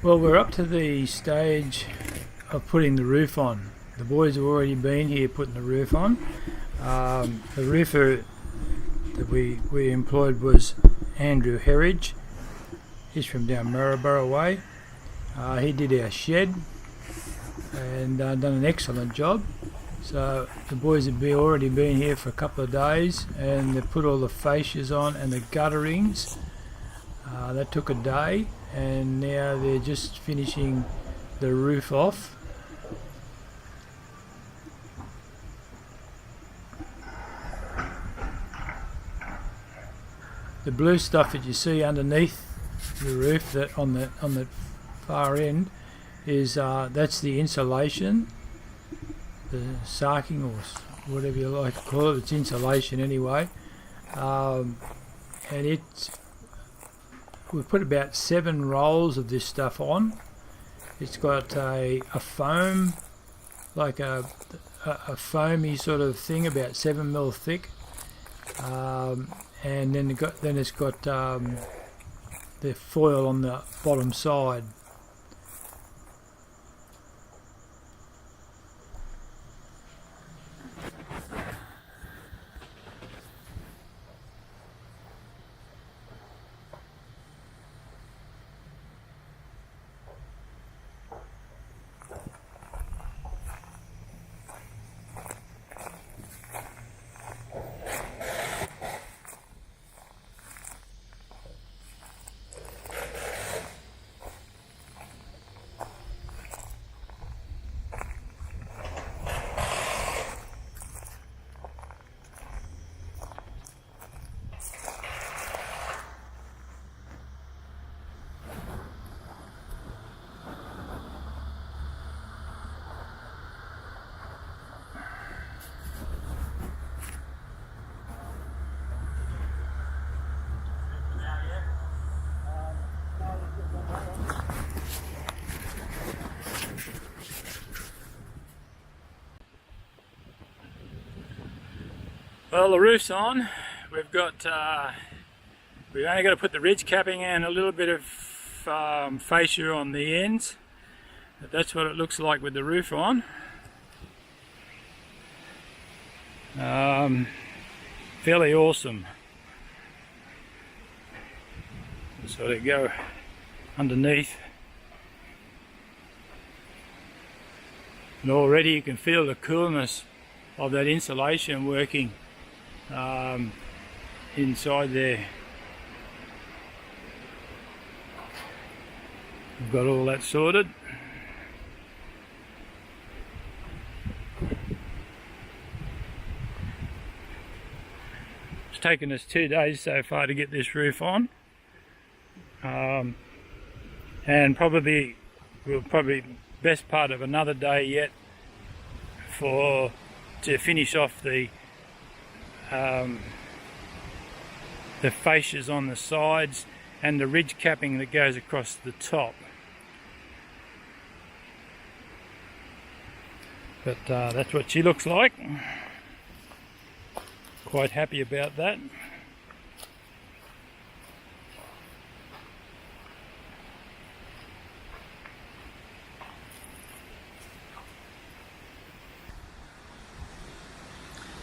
Well, we're up to the stage of putting the roof on. The boys have already been here putting the roof on. The roofer that we employed was Andrew Herridge. He's from down Maryborough way. He did our shed and done an excellent job. So the boys have already been here for a couple of days, and they put all the fascias on and the gutterings. That took a day, and now they're just finishing the roof off. The blue stuff that you see underneath the roof, that on the far end, is that's the insulation, the sarking, or whatever you like to call it. It's insulation anyway, and we've put about 7 rolls of this stuff on. It's got a foam, like a foamy sort of thing, about 7 mil thick, and then it's got the foil on the bottom side. Well, the roof's on. We've only got to put the ridge capping and a little bit of fascia on the ends. But that's what it looks like with the roof on. Fairly awesome. Sort of go underneath. And already you can feel the coolness of that insulation working inside there. We've got all that sorted. It's taken us 2 days so far to get this roof on, and probably best part of another day yet to finish off the fascias on the sides and the ridge capping that goes across the top. But that's what she looks like. Quite happy about that.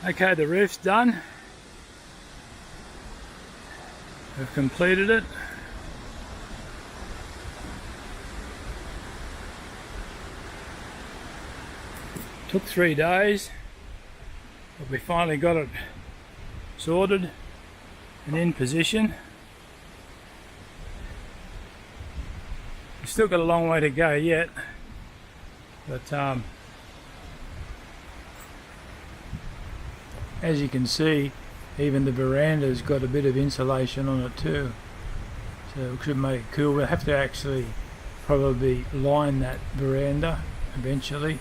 Okay, the roof's done. We've completed it. Took 3 days, but we finally got it sorted and in position. We've still got a long way to go yet, but as you can see, even the veranda's got a bit of insulation on it too, so it should make it cool. We'll have to actually probably line that veranda eventually.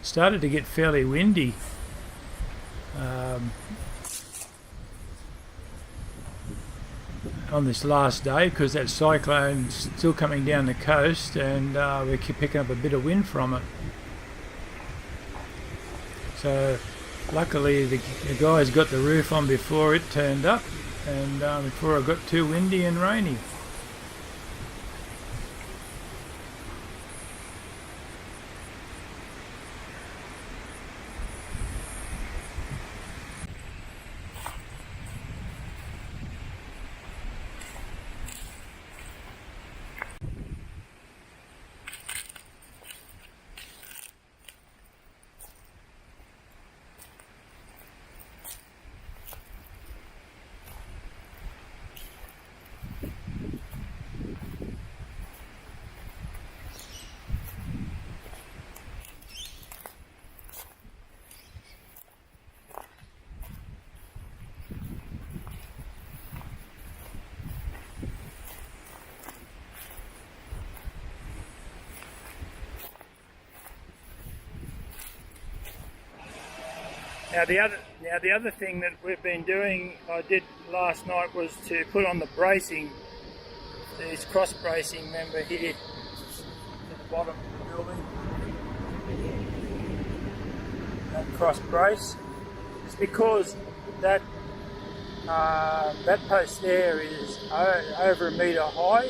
Started to get fairly windy. On this last day, because that cyclone's still coming down the coast, and we keep picking up a bit of wind from it. So luckily the guys got the roof on before it turned up, and before it got too windy and rainy. Now the other thing that we've been doing, I did last night, was to put on the bracing. There's cross bracing, remember, here at the bottom of the building. That cross brace. It's because that that post there is over a metre high,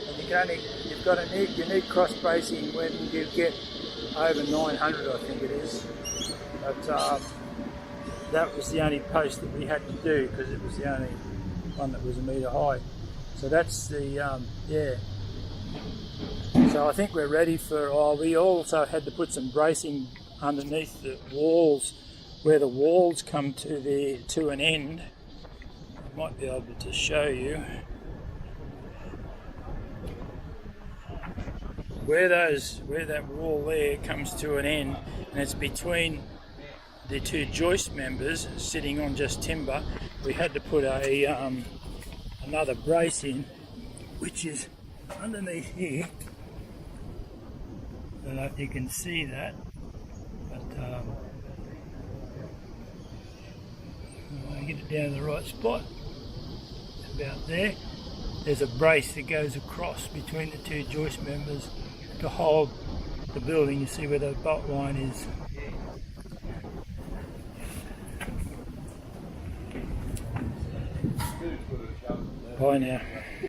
and you need cross bracing when you get over 900, I think it is. But that was the only post that we had to do because it was the only one that was a metre high. So that's the yeah. So I think we're ready for. We also had to put some bracing underneath the walls, where the walls come to an end. I might be able to show you where that wall there comes to an end, and it's between the two joist members sitting on just timber. We had to put another brace in, which is underneath here. I don't know if you can see that, but I want to get it down to the right spot. About there. There's a brace that goes across between the two joist members to hold the building. You see where the bolt line is. Bye now.